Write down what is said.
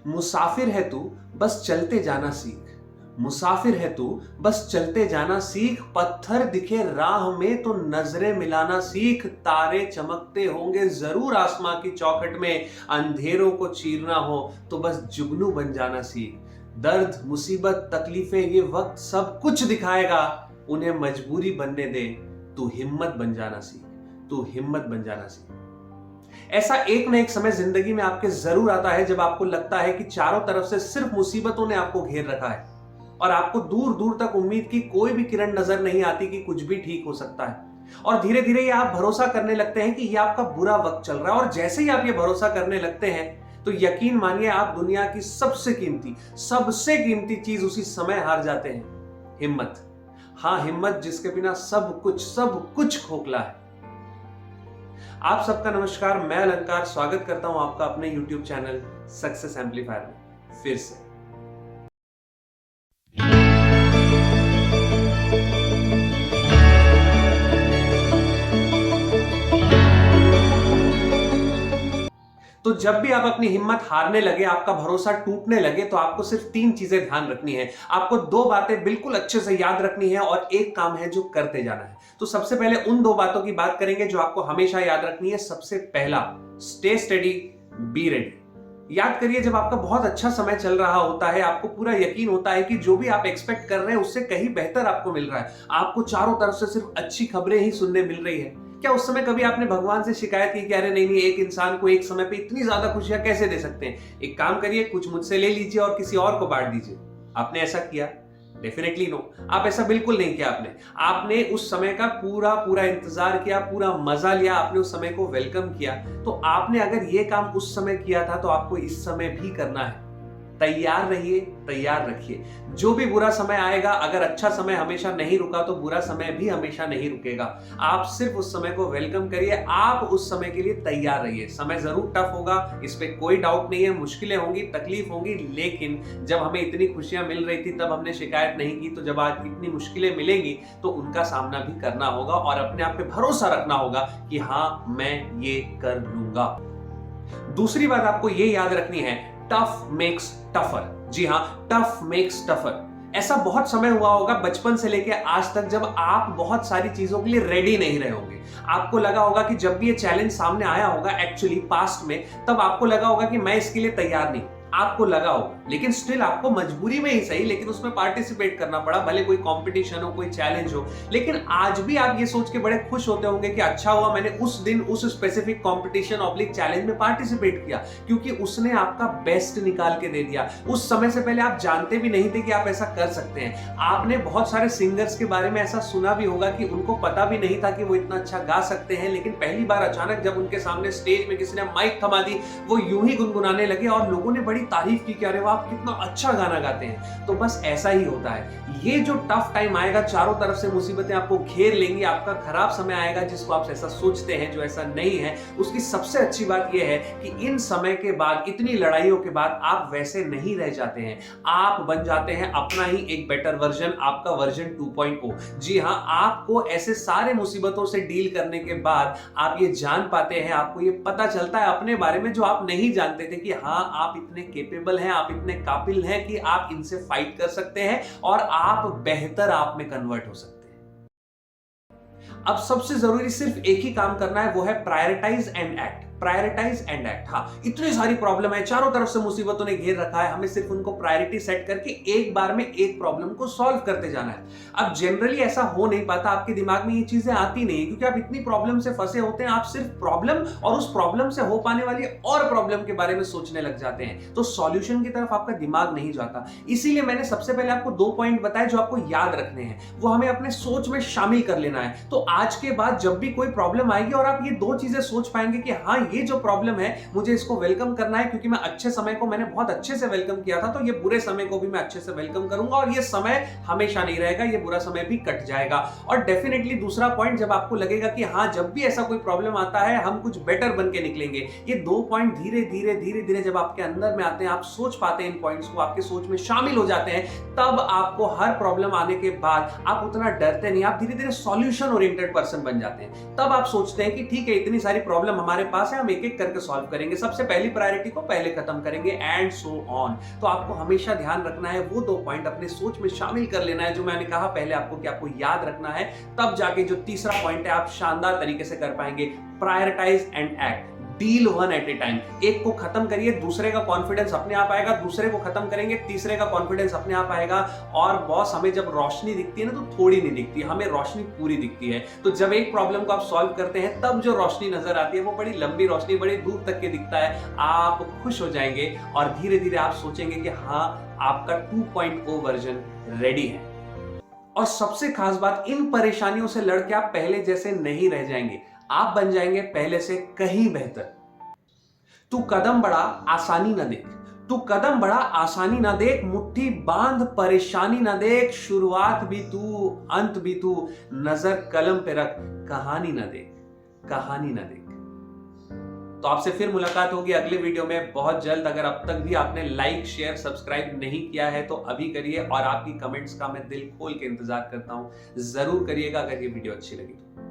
मुसाफिर है तू बस चलते जाना सीख। मुसाफिर है तू बस चलते जाना सीख। पत्थर दिखे राह में तो नजरें मिलाना सीख। तारे चमकते होंगे जरूर आसमां की चौखट में। अंधेरों को चीरना हो तो बस जुगनू बन जाना सीख। दर्द मुसीबत तकलीफें ये वक्त सब कुछ दिखाएगा। उन्हें मजबूरी बनने दे, तू हिम्मत बन जाना सीख। तू हिम्मत बन जाना सीख। ऐसा एक ना एक समय जिंदगी में आपके जरूर आता है जब आपको लगता है कि चारों तरफ से सिर्फ मुसीबतों ने आपको घेर रखा है और आपको दूर दूर तक उम्मीद की कोई भी किरण नजर नहीं आती कि कुछ भी ठीक हो सकता है। और धीरे धीरे ये आप भरोसा करने लगते हैं कि ये आपका बुरा वक्त चल रहा है। और जैसे ही आप ये भरोसा करने लगते हैं तो यकीन मानिए आप दुनिया की सबसे कीमती चीज उसी समय हार जाते हैं, हिम्मत। हाँ, हिम्मत जिसके बिना सब कुछ खोखला है। आप सबका नमस्कार, मैं अलंकार स्वागत करता हूं आपका अपने YouTube चैनल सक्सेस एम्पलीफायर में फिर से। तो जब भी आप अपनी हिम्मत हारने लगे, आपका भरोसा टूटने लगे, तो आपको सिर्फ 3 चीजें ध्यान रखनी है। आपको 2 बातें बिल्कुल अच्छे से याद रखनी है और एक काम है जो करते जाना है। तो सबसे पहले उन 2 बातों की बात करेंगे जो आपको हमेशा याद रखनी है। सबसे पहला, स्टे स्टेडी, बी रेडी। याद करिए, जब आपका बहुत अच्छा समय चल रहा होता है, आपको पूरा यकीन होता है कि जो भी आप एक्सपेक्ट कर रहे हैं उससे कहीं बेहतर आपको मिल रहा है, आपको चारों तरफ से सिर्फ अच्छी खबरें ही सुनने मिल रही है। क्या उस समय कभी आपने भगवान से शिकायत की कि अरे नहीं, एक इंसान को एक समय पे इतनी ज्यादा खुशियां कैसे दे सकते हैं? एक काम करिए, कुछ मुझसे ले लीजिए और किसी और को बांट दीजिए। आपने ऐसा किया? डेफिनेटली नो, आप ऐसा बिल्कुल नहीं किया। आपने उस समय का पूरा इंतजार किया, पूरा मजा लिया, आपने उस समय को वेलकम किया। तो आपने अगर ये काम उस समय किया था तो आपको इस समय भी करना है। तैयार रहिए, तैयार रखिए। जो भी बुरा समय आएगा, अगर अच्छा समय हमेशा नहीं रुका तो बुरा समय भी हमेशा नहीं रुकेगा। आप सिर्फ उस समय को वेलकम करिए, आप उस समय के लिए तैयार रहिए। समय जरूर टफ होगा, इस पे कोई डाउट नहीं है, मुश्किलें होंगी, तकलीफ होंगी, लेकिन जब हमें इतनी खुशियां मिल रही थी तब हमने शिकायत नहीं की। तो जब आज इतनी मुश्किलें मिलेंगी तो उनका सामना भी करना होगा और अपने आप पे भरोसा रखना होगा कि हाँ, मैं ये कर लूंगा। दूसरी बात आपको ये याद रखनी है, टफ मेक्स टफर। जी हाँ, टफ मेक्स टफर। ऐसा बहुत समय हुआ होगा बचपन से लेके आज तक जब आप बहुत सारी चीजों के लिए रेडी नहीं रहे होंगे। आपको लगा होगा कि जब भी ये चैलेंज सामने आया होगा एक्चुअली पास्ट में, तब आपको लगा होगा कि मैं इसके लिए तैयार नहीं। आपको लगा होगा, लेकिन स्टिल आपको मजबूरी में ही सही, लेकिन उसमें पार्टिसिपेट करना पड़ा, भले कोई कंपटीशन हो, कोई चैलेंज हो। लेकिन आज भी आप ये सोच के बड़े खुश होते होंगे कि अच्छा हुआ मैंने उस दिन उस स्पेसिफिक कंपटीशन ऑब्लिक चैलेंज में पार्टिसिपेट किया, क्योंकि उसने आपका बेस्ट निकाल के दे दिया। उस समय से पहले आप जानते भी नहीं थे कि आप ऐसा कर सकते हैं। आपने बहुत सारे सिंगर्स के बारे में ऐसा सुना भी होगा कि उनको पता भी नहीं था कि वो इतना अच्छा गा सकते हैं, लेकिन पहली बार अचानक जब उनके सामने स्टेज में किसी ने माइक थमा दी, वो यूं ही गुनगुनाने लगे और लोगों ने तारीफ की कि अरे वाह, आप कितना अच्छा गाना गाते हैं। तो बस ऐसा ही होता है। ये जो टफ टाइम आएगा, चारों तरफ से मुसीबतें आपको घेर लेंगी, आपका खराब समय आएगा जिसको आप ऐसा सोचते हैं, जो ऐसा नहीं है। उसकी सबसे अच्छी बात यह है कि इन समय के बाद, इतनी लड़ाइयों के बाद आप वैसे नहीं रह जाते हैं, आप बन जाते हैं अपना ही एक बेटर वर्जन, आपका वर्जन 2.0। जी हां, आपको ऐसे सारे मुसीबतों से डील करने के बाद आप ये जान पाते हैं, आपको ये पता चलता है अपने बारे में जो आप नहीं जानते थे कि हाँ, आप इतने केपेबल हैं, आप इतने काबिल हैं कि आप इनसे फाइट कर सकते हैं और आप बेहतर आप में कन्वर्ट हो सकते हैं। अब सबसे जरूरी सिर्फ एक ही काम करना है, वो है prioritize and act. Prioritize and act. हाँ, इतनी सारी प्रॉब्लम है, चारों तरफ से मुसीबतों ने घेर रखा है, हमें सिर्फ उनको प्रायोरिटी सेट करके एक बार में एक प्रॉब्लम को सॉल्व करते जाना है। अब जनरली ऐसा हो नहीं पाता, आपके दिमाग में ये चीजें आती नहीं, क्योंकि आप इतनी प्रॉब्लम से फंसे होते हैं, आप सिर्फ प्रॉब्लम और उस प्रॉब्लम से हो पाने वाली और प्रॉब्लम के बारे में सोचने लग जाते हैं, तो सॉल्यूशन की तरफ आपका दिमाग नहीं जाता। इसीलिए मैंने सबसे पहले आपको 2 पॉइंट बताए जो आपको याद रखने हैं, वो हमें अपने सोच में शामिल कर लेना है। तो आज के बाद जब भी कोई प्रॉब्लम आएगी और आप ये 2 चीजें सोच पाएंगे कि हाँ, ये जो प्रॉब्लम है मुझे इसको वेलकम करना है, क्योंकि मैं अच्छे समय को मैंने बहुत अच्छे से वेलकम किया था, तो ये बुरे समय को भी मैं अच्छे से वेलकम करूंगा और ये समय हमेशा नहीं रहेगा, ये बुरा समय भी कट जाएगा। और डेफिनेटली दूसरा पॉइंट, जब आपको लगेगा कि हाँ, जब भी ऐसा कोई प्रॉब्लम आता है हम कुछ बेटर बन के निकलेंगे, ये 2 पॉइंट धीरे धीरे जब आपके अंदर में आते हैं, आप सोच पाते हैं इन पॉइंट्स को, आपके सोच में शामिल हो जाते हैं, तब आपको हर प्रॉब्लम आने के बाद आप उतना डरते नहीं, आप धीरे धीरे सॉल्यूशन ओरिएंटेड पर्सन बन जाते हैं। तब आप सोचते हैं कि ठीक है, इतनी सारी प्रॉब्लम हमारे पास है, हम एक एक करके सॉल्व करेंगे, सबसे पहली प्रायोरिटी को पहले खत्म करेंगे एंड सो ऑन। तो आपको हमेशा ध्यान रखना है, वो 2 पॉइंट अपने सोच में शामिल कर लेना है जो मैंने कहा पहले आपको कि आपको याद रखना है, तब जाके जो तीसरा पॉइंट है आप शानदार तरीके से कर पाएंगे। Prioritize and act, deal one at a time. एक को खत्म करिए, दूसरे का कॉन्फिडेंस अपने आप आएगा, दूसरे को खत्म करेंगे, तीसरे का कॉन्फिडेंस अपने आप आएगा। और बॉस, हमें जब रोशनी दिखती है ना तो थोड़ी नहीं दिखती, हमें रोशनी पूरी दिखती है। तो जब एक प्रॉब्लम को आप सॉल्व करते हैं तब जो रोशनी नजर आती है वो बड़ी लंबी रोशनी, बड़ी दूर तक के दिखता है। आप खुश हो जाएंगे और धीरे धीरे आप सोचेंगे कि हाँ, आपका 2.0 वर्जन रेडी है। और सबसे खास बात, इन परेशानियों से लड़के आप पहले जैसे नहीं रह जाएंगे, आप बन जाएंगे पहले से कहीं बेहतर। तू कदम बढ़ा, आसानी ना देख। तू कदम बढ़ा, आसानी ना देख, मुट्ठी बांध, परेशानी ना देख, शुरुआत भी तू, अंत भी तू, नजर कलम पे रख, कहानी ना देख, कहानी ना देख। तो आपसे फिर मुलाकात होगी अगले वीडियो में बहुत जल्द। अगर अब तक भी आपने लाइक, शेयर, सब्सक्राइब नहीं किया है तो अभी करिए, और आपकी कमेंट्स का मैं दिल खोल के इंतजार करता हूं। जरूर करिएगा अगर ये वीडियो अच्छी लगी तो।